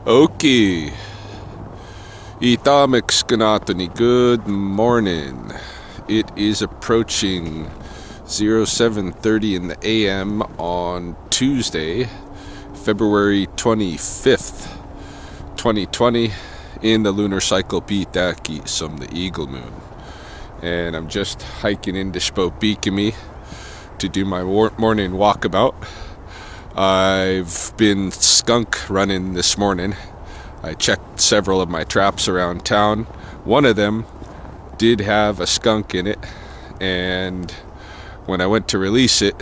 Okay. Itamexkanatani, good morning. It is approaching 07:30 in the AM on Tuesday, February 25th, 2020, in the lunar cycle Pitaki, some the eagle moon. And I'm just hiking into Spokane to do my morning walkabout. I've been skunk running this morning. I checked several of my traps around town. One of them did have a skunk in it, and when I went to release it,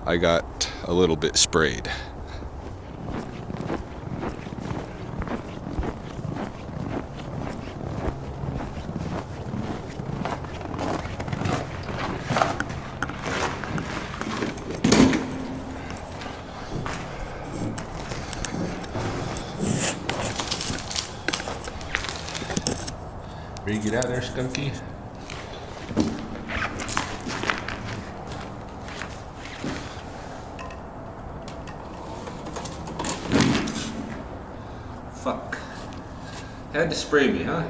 I got a little bit sprayed. Ready to get out of there, Skunky? Fuck. Had to spray me, huh?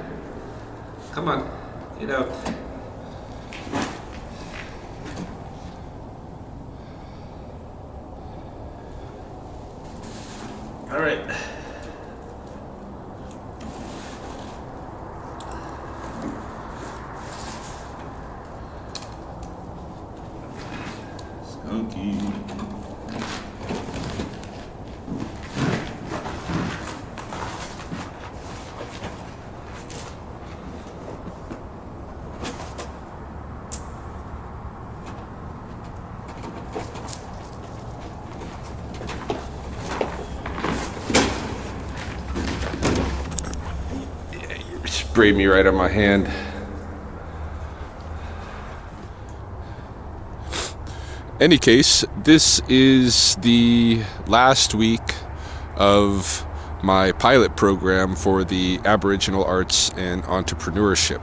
Come on, get out. All right. Skunky. Sprayed me right on my hand. Any case, this is the last week of my pilot program for the Aboriginal Arts and Entrepreneurship.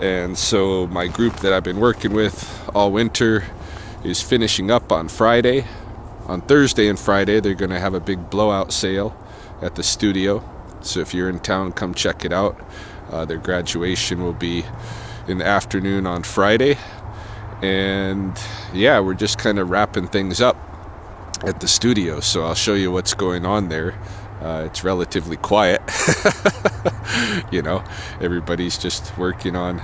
And so my group that I've been working with all winter is finishing up on Friday. On Thursday and Friday, they're going to have a big blowout sale at the studio. So if you're in town, come check it out. Their graduation will be in the afternoon on Friday. And yeah, we're just kind of wrapping things up at the studio. So I'll show you what's going on there. It's relatively quiet. You know, everybody's just working on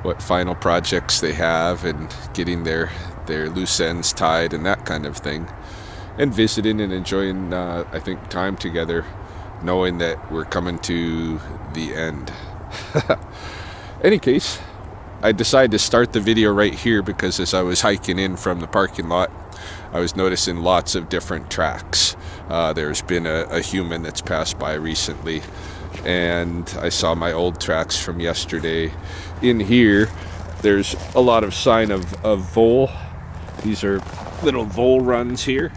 what final projects they have and getting their loose ends tied and that kind of thing. And visiting and enjoying, I think, time together, knowing that we're coming to the end. Any case, I decided to start the video right here because as I was hiking in from the parking lot, I was noticing lots of different tracks. There's been a human that's passed by recently, and I saw my old tracks from yesterday. In here, there's a lot of sign of vole. These are little vole runs here.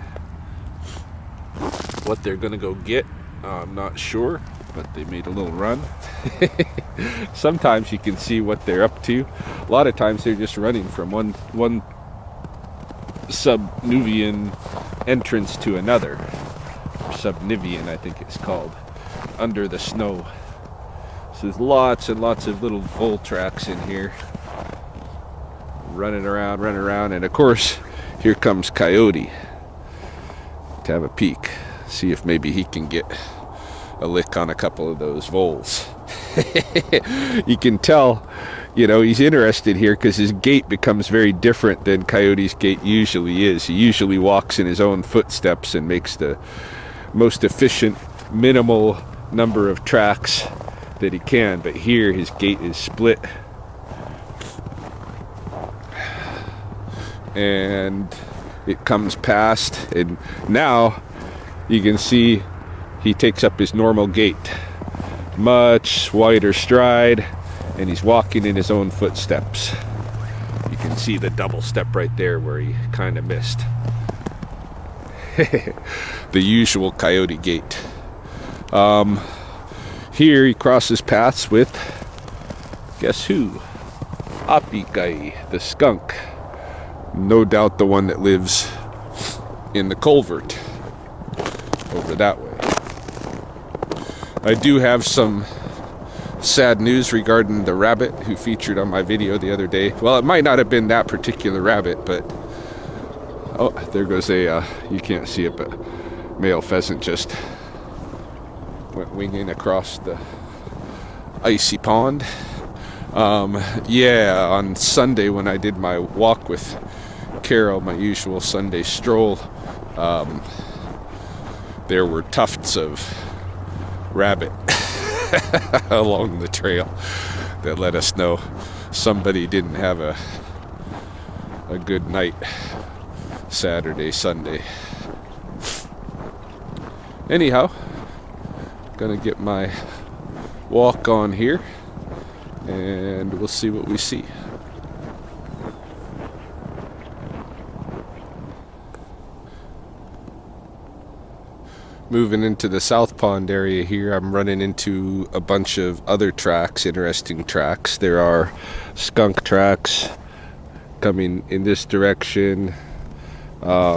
What they're gonna go get, I'm not sure, but they made a little run. Sometimes you can see what they're up to. A lot of times they're just running from one subnivian entrance to another. Subnivian, I think it's called, under the snow. So there's lots and lots of little vole tracks in here. Running around, and of course, here comes Coyote to have a peek. See if maybe he can get a lick on a couple of those voles. You can tell, you know, he's interested here because his gait becomes very different than Coyote's gait usually is. He usually walks in his own footsteps and makes the most efficient, minimal number of tracks that he can. But here, his gait is split. And it comes past, and now you can see he takes up his normal gait. Much wider stride, and he's walking in his own footsteps. You can see the double step right there where he kind of missed. The usual Coyote gait. Here he crosses paths with, guess who? Apikai, the skunk. No doubt the one that lives in the culvert over that way. I do have some sad news regarding the rabbit who featured on my video the other day. Well, it might not have been that particular rabbit, but oh, there goes a you can't see it, but male pheasant just went winging across the icy pond. Yeah, on Sunday when I did my walk with Carol, my usual Sunday stroll, there were tufts of rabbit along the trail that let us know somebody didn't have a good night Saturday, Sunday. Anyhow, gonna get my walk on here and we'll see what we see. Moving into the South Pond area here, I'm running into a bunch of other tracks, interesting tracks. There are skunk tracks coming in this direction. I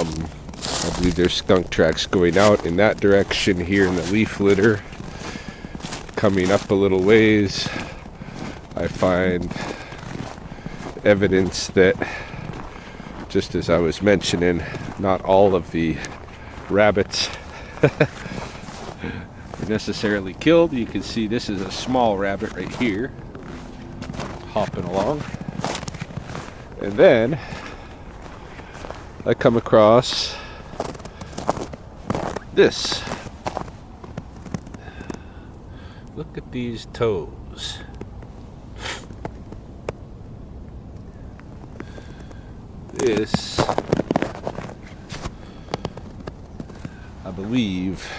believe there's skunk tracks going out in that direction here in the leaf litter. Coming up a little ways, I find evidence that, just as I was mentioning, not all of the rabbits are necessarily killed. You can see this is a small rabbit right here, hopping along. And then I come across this. Look at these toes. This, I believe,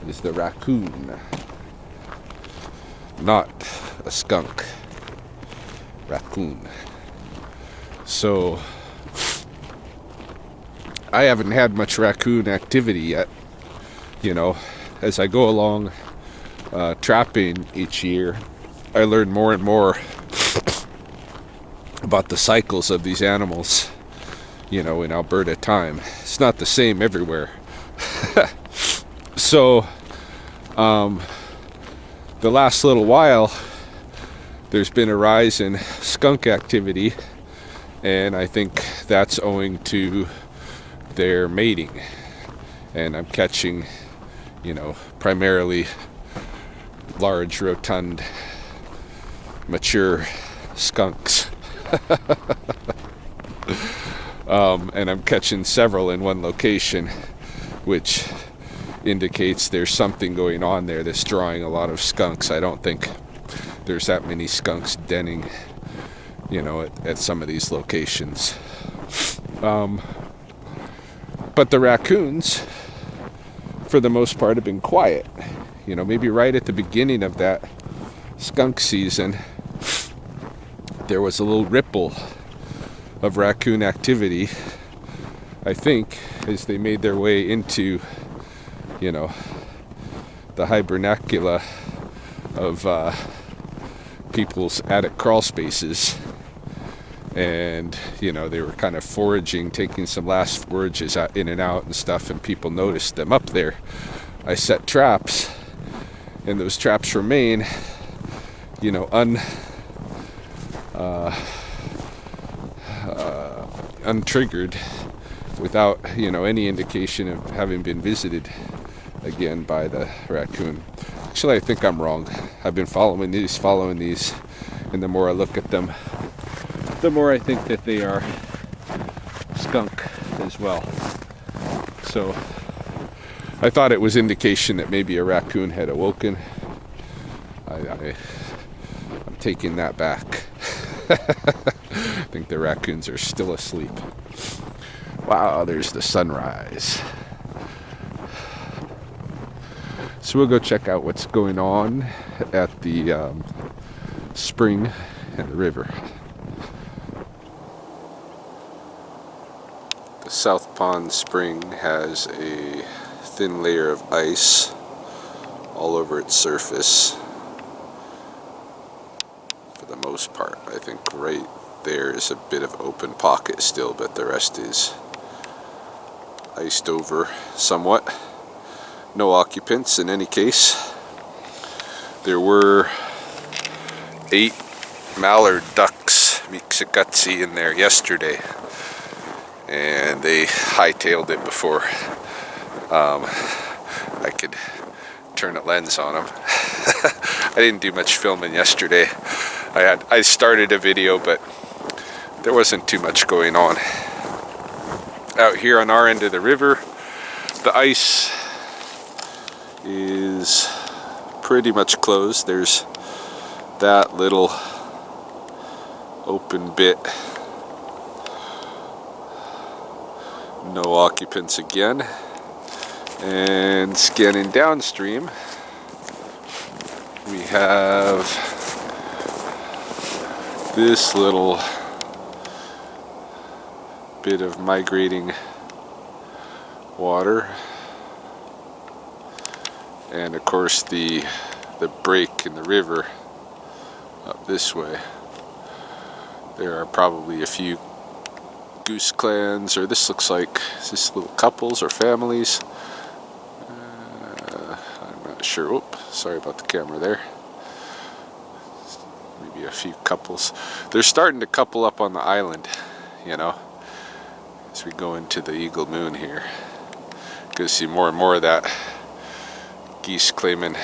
is the raccoon, not a skunk. Raccoon. So I haven't had much raccoon activity yet. You know, as I go along trapping each year, I learn more and more about the cycles of these animals, you know, in Alberta time. It's not the same everywhere. So the last little while there's been a rise in skunk activity, and I think that's owing to their mating. And I'm catching, you know, primarily large, rotund, mature skunks. And I'm catching several in one location, which indicates there's something going on there that's drawing a lot of skunks. I don't think there's that many skunks denning, you know, at some of these locations. But the raccoons, for the most part, have been quiet. You know, maybe right at the beginning of that skunk season, there was a little ripple of raccoon activity, I think, as they made their way into, you know, the hibernacula of people's attic crawl spaces. And, you know, they were kind of foraging, taking some last forages in and out and stuff, and people noticed them up there. I set traps, and those traps remain, you know, untriggered, without, you know, any indication of having been visited again by the raccoon. Actually, I think I'm wrong. I've been following these, and the more I look at them, the more I think that they are skunk as well. So I thought it was indication that maybe a raccoon had awoken. I'm taking that back. I think the raccoons are still asleep. Wow, there's the sunrise. So we'll go check out what's going on at the spring and the river. The South Pond Spring has a thin layer of ice all over its surface. For the most part, I think right there is a bit of open pocket still, but the rest is iced over somewhat. no occupants in any case. There were 8 mallard ducks, Mixikatsi, in there yesterday, and they hightailed it before I could turn a lens on them. I didn't do much filming yesterday. I started a video, but there wasn't too much going on. Out here on our end of the river, the ice is pretty much closed. There's that little open bit. No occupants again. And scanning downstream, we have this little bit of migrating water, and of course the break in the river up this way. There are probably a few goose clans, or this looks like, is this little couples or families? I'm not sure. Oop, sorry about the camera there. Maybe a few couples. They're starting to couple up on the island, you know, as we go into the Eagle Moon here. Gonna see more and more of that geese claiming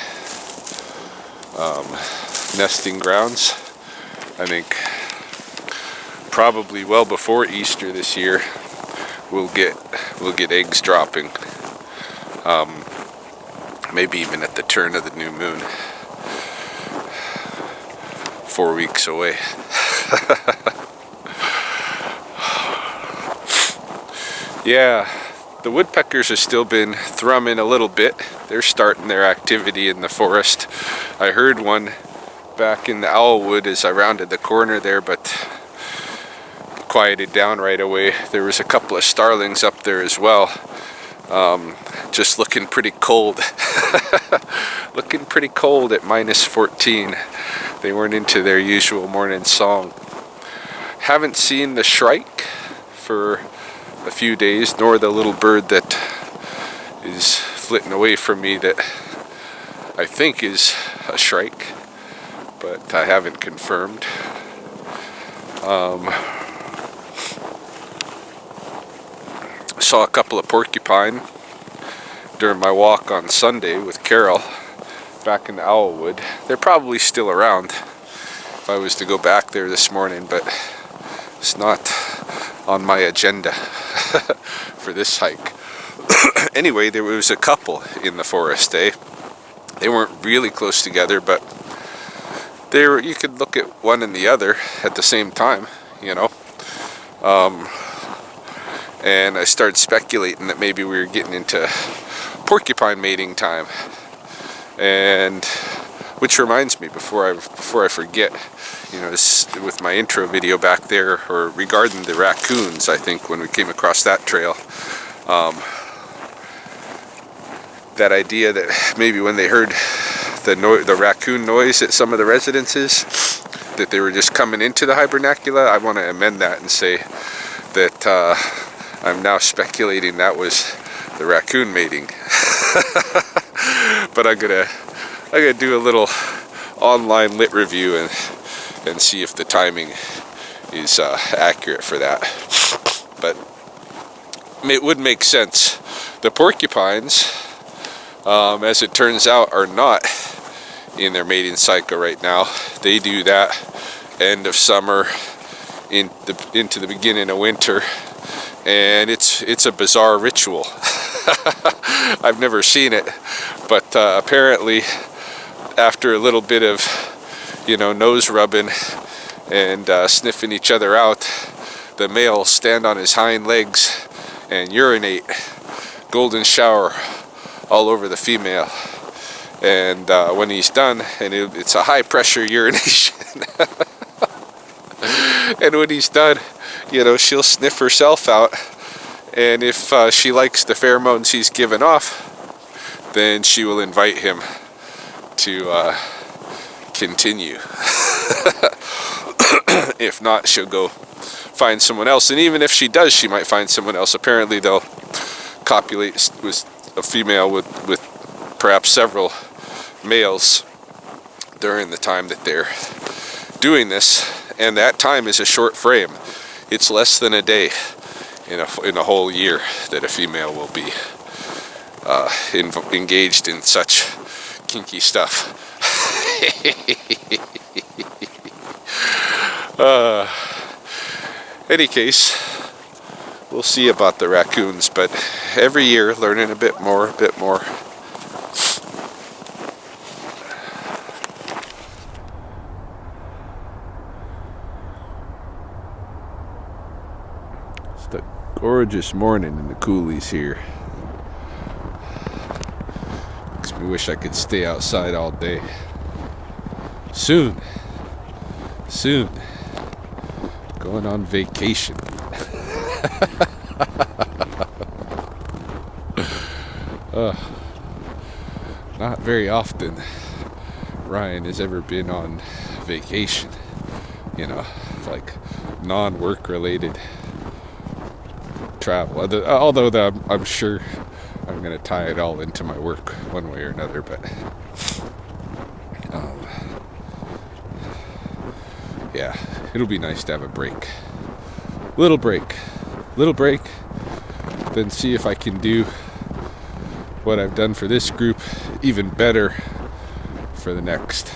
nesting grounds. I think probably well before Easter this year we'll get eggs dropping. Maybe even at the turn of the new moon. 4 weeks away. Yeah, the woodpeckers have still been thrumming a little bit. They're starting their activity in the forest. I heard one back in the Owlwood as I rounded the corner there, but quieted down right away. There was a couple of starlings up there as well. Just looking pretty cold. Looking pretty cold at -14. They weren't into their usual morning song. Haven't seen the shrike for a few days, nor the little bird that is flitting away from me that I think is a shrike, but I haven't confirmed. Saw a couple of porcupine during my walk on Sunday with Carol back in the Owlwood. They're probably still around if I was to go back there this morning, but it's not on my agenda for this hike. Anyway, there was a couple in the forest, eh? They weren't really close together, but they were, you could look at one and the other at the same time, you know. And I started speculating that maybe we were getting into porcupine mating time. And which reminds me, before I forget, you know, with my intro video back there, or regarding the raccoons, I think when we came across that trail, that idea that maybe when they heard the raccoon noise at some of the residences, that they were just coming into the hibernacula. I want to amend that and say that I'm now speculating that was the raccoon mating. But I'm gonna do a little online lit review and see if the timing is accurate for that. But it would make sense. The porcupines, as it turns out, are not in their mating cycle right now. They do that end of summer into the beginning of winter, and it's a bizarre ritual. I've never seen it, but apparently after a little bit of, you know, nose rubbing and sniffing each other out, the male stand on his hind legs and urinate, golden shower all over the female. And when he's done, and it's a high pressure urination, and when he's done, you know, she'll sniff herself out, and if she likes the pheromones he's given off, then she will invite him to continue. If not, she'll go find someone else, and even if she does, she might find someone else. Apparently they'll copulate with a female with perhaps several males during the time that they're doing this, and that time is a short frame. It's less than a day in a whole year that a female will be engaged in such kinky stuff. Any case, we'll see about the raccoons, but every year learning a bit more. It's the gorgeous morning in the coulees here. Makes me wish I could stay outside all day. Soon. Going on vacation. Not very often Ryan has ever been on vacation, like non-work related travel. Although I'm sure I'm going to tie it all into my work one way or another, but yeah, it'll be nice to have a break. Little break, then see if I can do what I've done for this group even better for the next.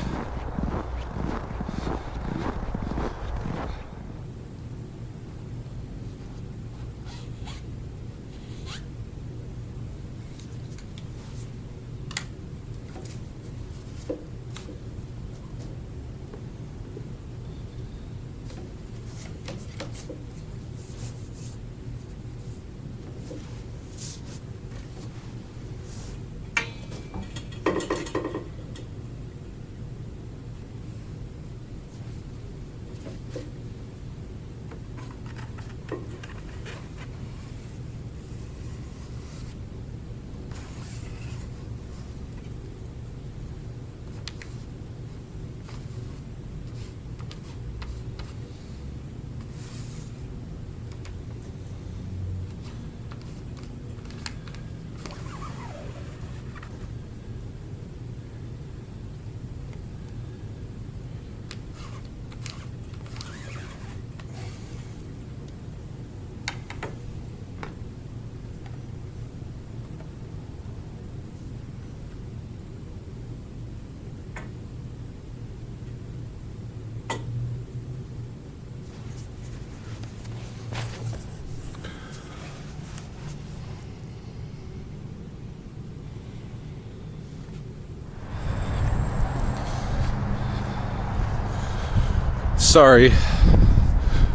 Sorry,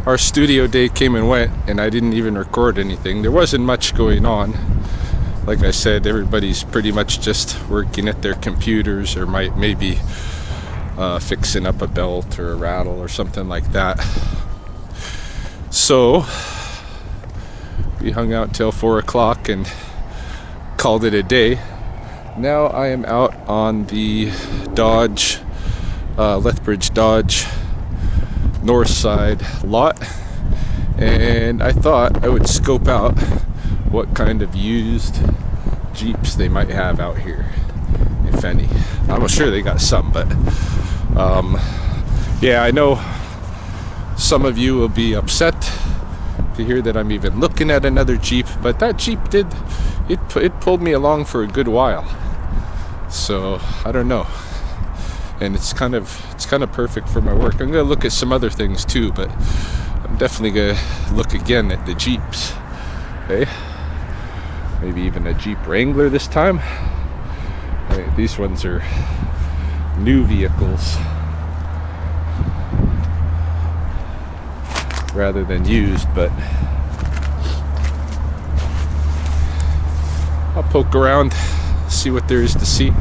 our studio day came and went and I didn't even record anything. There wasn't much going on. Like I said, everybody's pretty much just working at their computers or maybe fixing up a belt or a rattle or something like that. So we hung out till 4 o'clock and called it a day. Now I am out on the Lethbridge Dodge north side lot, and I thought I would scope out what kind of used Jeeps they might have out here, if any. I'm sure they got some, but yeah, I know some of you will be upset to hear that I'm even looking at another Jeep, but that Jeep it pulled me along for a good while, so I don't know. And it's kind of perfect for my work. I'm gonna look at some other things too, but I'm definitely gonna look again at the Jeeps. Okay, maybe even a Jeep Wrangler this time. Hey, these ones are new vehicles rather than used, but I'll poke around, see what there is to see.